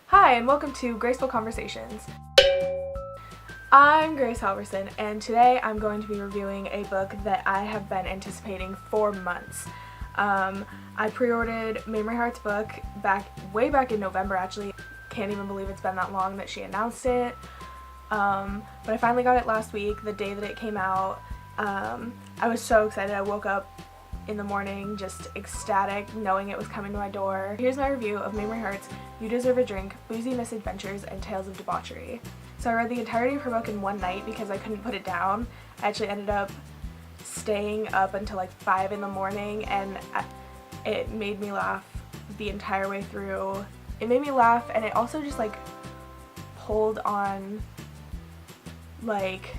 Hi, and welcome to Graceful Conversations. I'm Grace Halverson, and today I'm going to be reviewing a book that I have been anticipating for months. I pre-ordered Mamrie Hart's book way back in November, actually. Can't even believe it's been that long that she announced it. But I finally got it last week, the day that it came out. I was so excited. I woke up in the morning just ecstatic knowing it was coming to my door. Here's my review of Mamrie Hart's You Deserve a Drink, Boozy, Misadventures, and Tales of Debauchery. So I read the entirety of her book in one night because I couldn't put it down. I actually ended up staying up until like 5 in the morning, and it made me laugh the entire way through. It made me laugh, and it also just like pulled on like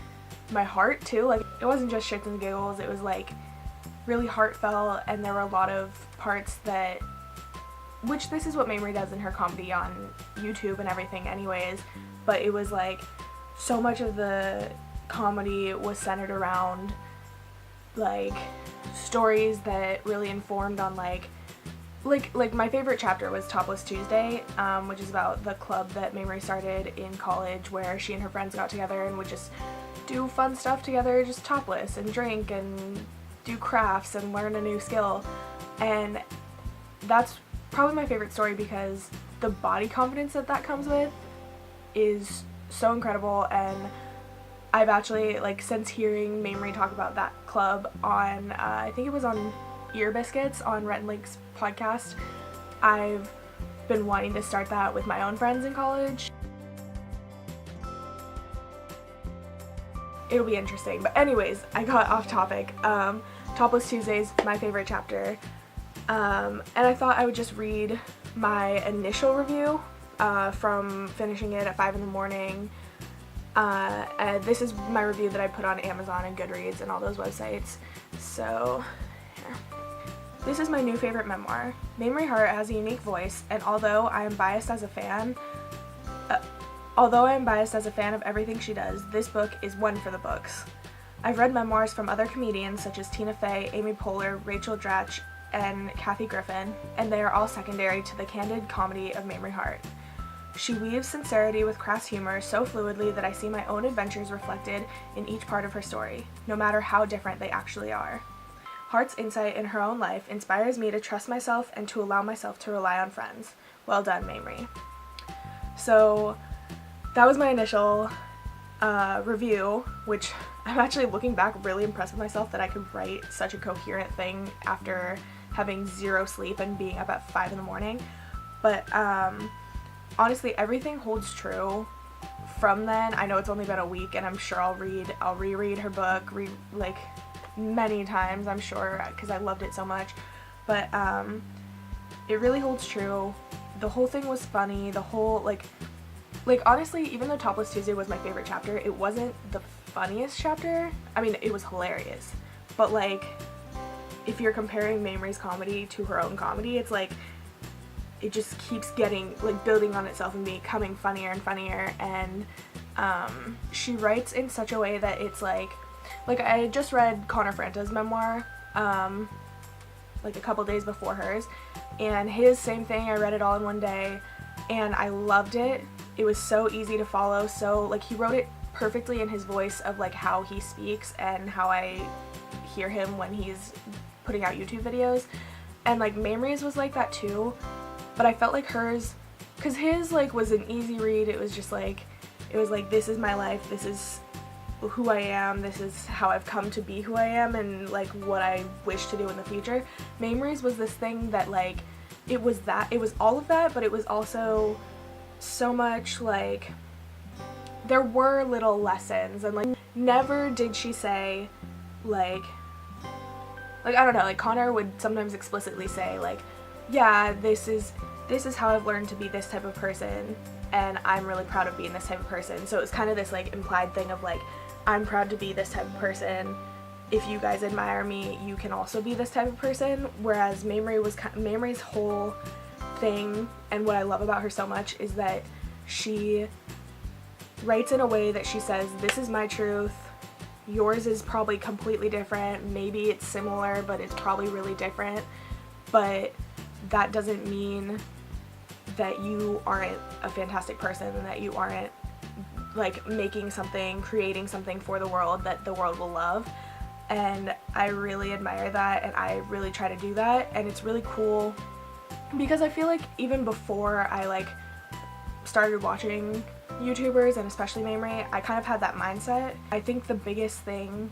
my heart too. Like, it wasn't just shits and giggles, it was like really heartfelt, and there were a lot of parts that, which this is what Mamrie does in her comedy on YouTube and everything anyways, but it was like so much of the comedy was centered around like stories that really informed on like my favorite chapter was Topless Tuesday, which is about the club that Mamrie started in college where she and her friends got together and would just do fun stuff together, just topless and drink and do crafts and learn a new skill. And that's probably my favorite story because the body confidence that comes with is so incredible. And I've actually, like, since hearing Mamrie talk about that club on I think it was on Ear Biscuits on Rhett and Lake's podcast, I've been wanting to start that with my own friends in college. It'll be interesting. But anyways, I got off topic. Topless Tuesday's my favorite chapter, and I thought I would just read my initial review from finishing it at 5 in the morning. And this is my review that I put on Amazon and Goodreads and all those websites. So here. This is my new favorite memoir. Mamrie Hart has a unique voice, and although I am biased as a fan of everything she does, this book is one for the books. I've read memoirs from other comedians such as Tina Fey, Amy Poehler, Rachel Dratch, and Kathy Griffin, and they are all secondary to the candid comedy of Mamrie Hart. She weaves sincerity with crass humor so fluidly that I see my own adventures reflected in each part of her story, no matter how different they actually are. Hart's insight in her own life inspires me to trust myself and to allow myself to rely on friends. Well done, Mamrie. So that was my initial review, which I'm actually, looking back, really impressed with myself that I could write such a coherent thing after having zero sleep and being up at 5 in the morning. But honestly, everything holds true from then. I know it's only been a week, and I'm sure I'll reread her book like many times, I'm sure, because I loved it so much. But it really holds true. The whole thing was funny. The whole like honestly, even though Topless Tuesday was my favorite chapter, it wasn't the funniest chapter. I mean, it was hilarious, but like, if you're comparing Mamrie's comedy to her own comedy, it's like it just keeps getting, like, building on itself and becoming funnier and funnier. And she writes in such a way that it's like I had just read Connor Franta's memoir like a couple days before hers, and his same thing. I read it all in one day and I loved it. It was so easy to follow, so like he wrote it perfectly in his voice of like how he speaks and how I hear him when he's putting out YouTube videos. And like Mamrie's was like that too, but I felt like hers, because his like was an easy read. It was just like, it was like, this is my life, this is who I am, this is how I've come to be who I am, and like what I wish to do in the future. Mamrie's was this thing that like, it was all of that, but it was also so much like, there were little lessons, and like never did she say like I don't know, like Connor would sometimes explicitly say like, yeah, this is how I've learned to be this type of person, and I'm really proud of being this type of person. So it was kind of this like implied thing of like, I'm proud to be this type of person. If you guys admire me, you can also be this type of person. Whereas Mamrie's whole thing, and what I love about her so much, is that she writes in a way that she says, this is my truth, yours is probably completely different, maybe it's similar, but it's probably really different, but that doesn't mean that you aren't a fantastic person and that you aren't like making something, creating something for the world that the world will love. And I really admire that, and I really try to do that, and it's really cool because I feel like even before I like started watching YouTubers, and especially Mamrie, I kind of had that mindset. I think the biggest thing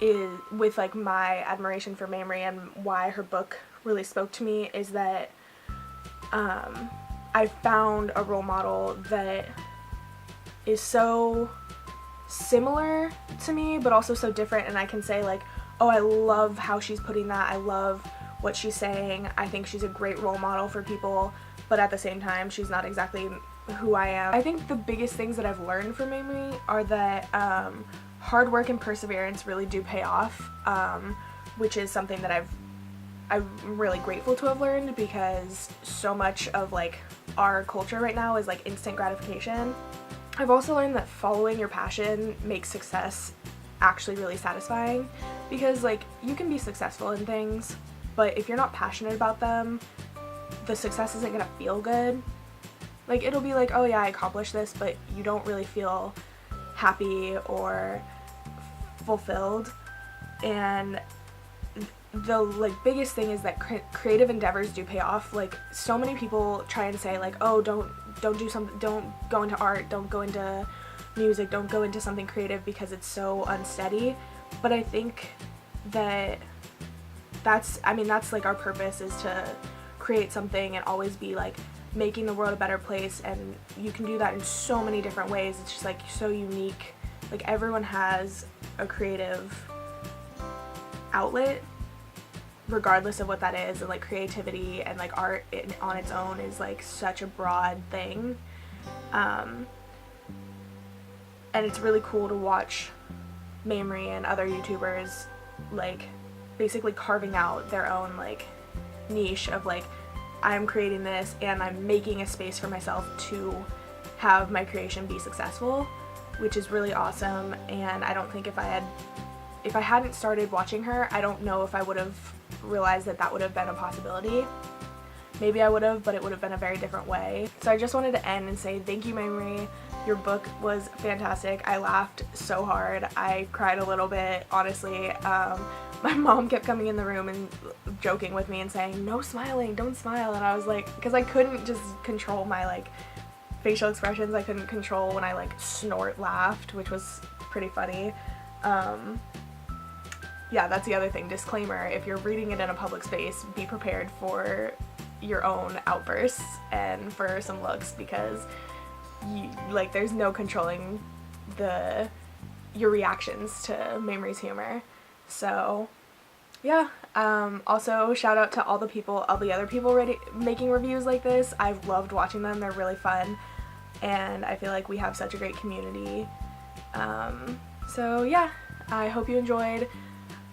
is with like my admiration for Mamrie and why her book really spoke to me is that I found a role model that is so similar to me but also so different, and I can say like, oh, I love how she's putting that, I love what she's saying, I think she's a great role model for people, but at the same time she's not exactly who I am. I think the biggest things that I've learned from Mamrie are that hard work and perseverance really do pay off, which is something that I'm really grateful to have learned, because so much of like our culture right now is like instant gratification. I've also learned that following your passion makes success actually really satisfying, because like you can be successful in things, but if you're not passionate about them, the success isn't gonna feel good. Like it'll be like, oh yeah, I accomplished this, but you don't really feel happy or fulfilled. And the like biggest thing is that creative endeavors do pay off. Like so many people try and say like, oh, don't do something, don't go into art, don't go into music, don't go into something creative because it's so unsteady. But I think that that's like our purpose, is to create something and always be like making the world a better place, and you can do that in so many different ways. It's just like so unique. Like everyone has a creative outlet regardless of what that is, and like creativity and like art on its own is like such a broad thing, and it's really cool to watch Mamrie and other YouTubers like basically carving out their own like niche of like, I'm creating this and I'm making a space for myself to have my creation be successful, which is really awesome. And I don't think if I hadn't started watching her, I don't know if I would have realized that that would have been a possibility. Maybe I would have, but it would have been a very different way. So I just wanted to end and say thank you, Mamrie. Your book was fantastic. I laughed so hard. I cried a little bit, honestly. My mom kept coming in the room and joking with me and saying, no smiling, don't smile. And I was like, because I couldn't just control my like facial expressions. I couldn't control when I like snort laughed, which was pretty funny. Yeah, that's the other thing. Disclaimer, if you're reading it in a public space, be prepared for your own outbursts and for some looks, because there's no controlling your reactions to Mamrie's humor. So yeah, also shout out to all the other people making reviews like this. I've loved watching them. They're really fun, and I feel like we have such a great community. So yeah, I hope you enjoyed.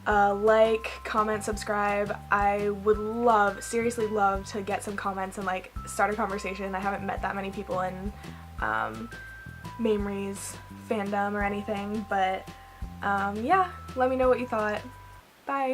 Like, comment, subscribe. I would seriously love to get some comments and like start a conversation. I haven't met that many people in Mamrie's fandom or anything, but yeah, let me know what you thought. Bye!